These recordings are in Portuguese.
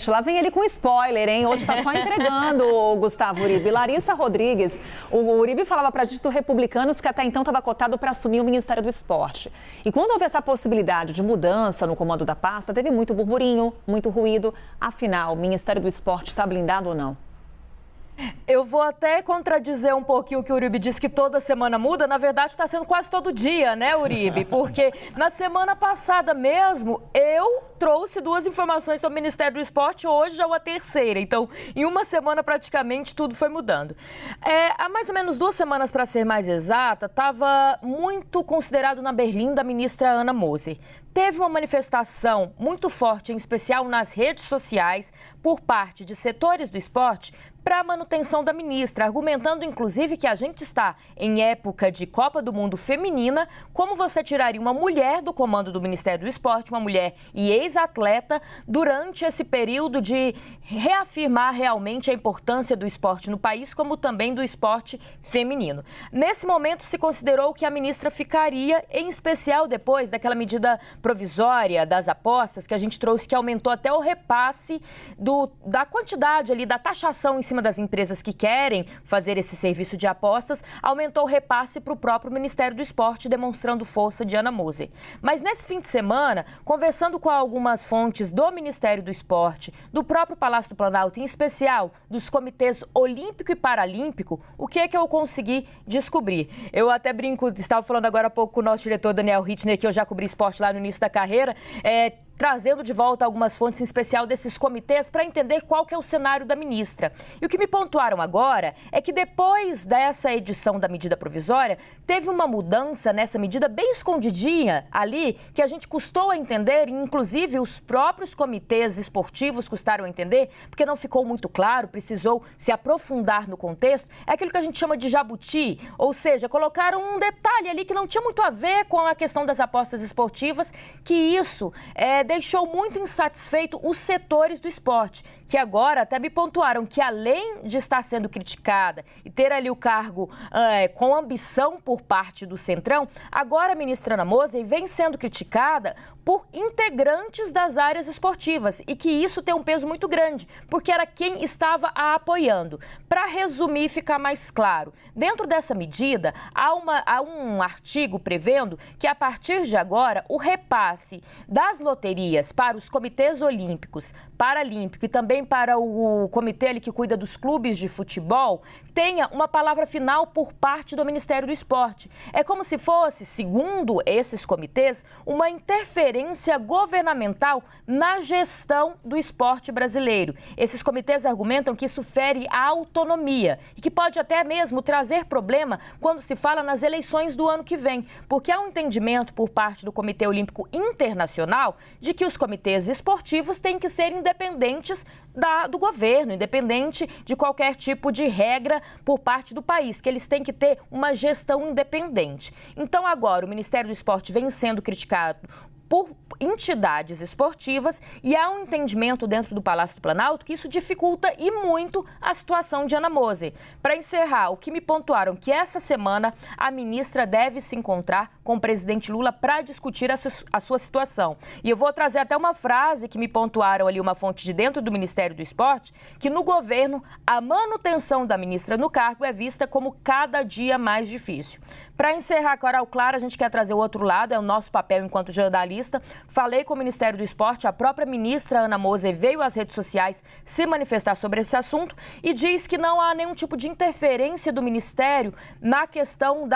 Lá vem ele com spoiler, hein? Hoje tá só entregando o Gustavo Uribe. Larissa Rodrigues, o Uribe falava pra gente do Republicanos que até então estava cotado para assumir o Ministério do Esporte. E quando houve essa possibilidade de mudança no comando da pasta, teve muito burburinho, muito ruído. Afinal, o Ministério do Esporte está blindado ou não? Eu vou até contradizer um pouquinho o que o Uribe disse que toda semana muda. Na verdade, está sendo quase todo dia, né, Uribe? Porque na semana passada mesmo, eu trouxe duas informações sobre o Ministério do Esporte, hoje já é a terceira. Então, em uma semana, praticamente, tudo foi mudando. Há mais ou menos 2 semanas, para ser mais exata, estava muito considerado na berlinda a ministra Ana Moser. Teve uma manifestação muito forte, em especial nas redes sociais, por parte de setores do esporte, para a manutenção da ministra, argumentando inclusive que a gente está em época de Copa do Mundo feminina, como você tiraria uma mulher do comando do Ministério do Esporte, uma mulher e ex-atleta, durante esse período de reafirmar realmente a importância do esporte no país, como também do esporte feminino. Nesse momento se considerou que a ministra ficaria, em especial depois daquela medida provisória das apostas, que a gente trouxe, que aumentou até o repasse da quantidade ali, da taxação em cima das empresas que querem fazer esse serviço de apostas, aumentou o repasse para o próprio Ministério do Esporte, demonstrando força de Ana Moser. Mas nesse fim de semana, conversando com algumas fontes do Ministério do Esporte, do próprio Palácio do Planalto, em especial dos comitês Olímpico e Paralímpico, o que é que eu consegui descobrir? Eu até brinco, estava falando agora há pouco com o nosso diretor Daniel Hittner, que eu já cobri esporte lá no início da carreira, trazendo de volta algumas fontes, em especial desses comitês, para entender qual que é o cenário da ministra. E o que me pontuaram agora é que depois dessa edição da medida provisória, teve uma mudança nessa medida bem escondidinha ali, que a gente custou a entender, e inclusive os próprios comitês esportivos custaram a entender, porque não ficou muito claro, precisou se aprofundar no contexto. É aquilo que a gente chama de jabuti, ou seja, colocaram um detalhe ali que não tinha muito a ver com a questão das apostas esportivas, que isso deixou muito insatisfeito os setores do esporte, que agora até me pontuaram que, além de estar sendo criticada e ter ali o cargo com ambição por parte do Centrão, agora a ministra Ana Moser vem sendo criticada por integrantes das áreas esportivas e que isso tem um peso muito grande, porque era quem estava a apoiando. Para resumir e ficar mais claro, dentro dessa medida, há um artigo prevendo que, a partir de agora, o repasse das loterias para os comitês olímpicos, paralímpico e também para o comitê ali que cuida dos clubes de futebol, tenha uma palavra final por parte do Ministério do Esporte. É como se fosse, segundo esses comitês, uma interferência governamental na gestão do esporte brasileiro. Esses comitês argumentam que isso fere a autonomia e que pode até mesmo trazer problema quando se fala nas eleições do ano que vem, porque há um entendimento por parte do Comitê Olímpico Internacional de que os comitês esportivos têm que ser independentes do governo, independente de qualquer tipo de regra por parte do país, que eles têm que ter uma gestão independente. Então agora o Ministério do Esporte vem sendo criticado por entidades esportivas e há um entendimento dentro do Palácio do Planalto que isso dificulta e muito a situação de Ana Moser. Para encerrar, o que me pontuaram que essa semana a ministra deve se encontrar com o presidente Lula para discutir a sua situação. E eu vou trazer até uma frase que me pontuaram ali, uma fonte de dentro do Ministério do Esporte, que no governo a manutenção da ministra no cargo é vista como cada dia mais difícil. Para encerrar, Coral Clara, a gente quer trazer o outro lado, é o nosso papel enquanto jornalista. Falei com o Ministério do Esporte, a própria ministra Ana Moser veio às redes sociais se manifestar sobre esse assunto e diz que não há nenhum tipo de interferência do Ministério na questão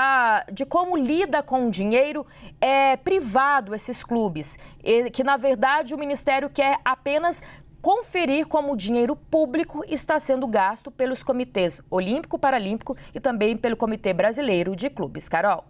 de como lida com o dinheiro privado esses clubes, e que na verdade o Ministério quer apenas conferir como o dinheiro público está sendo gasto pelos comitês Olímpico, Paralímpico e também pelo Comitê Brasileiro de Clubes. Carol.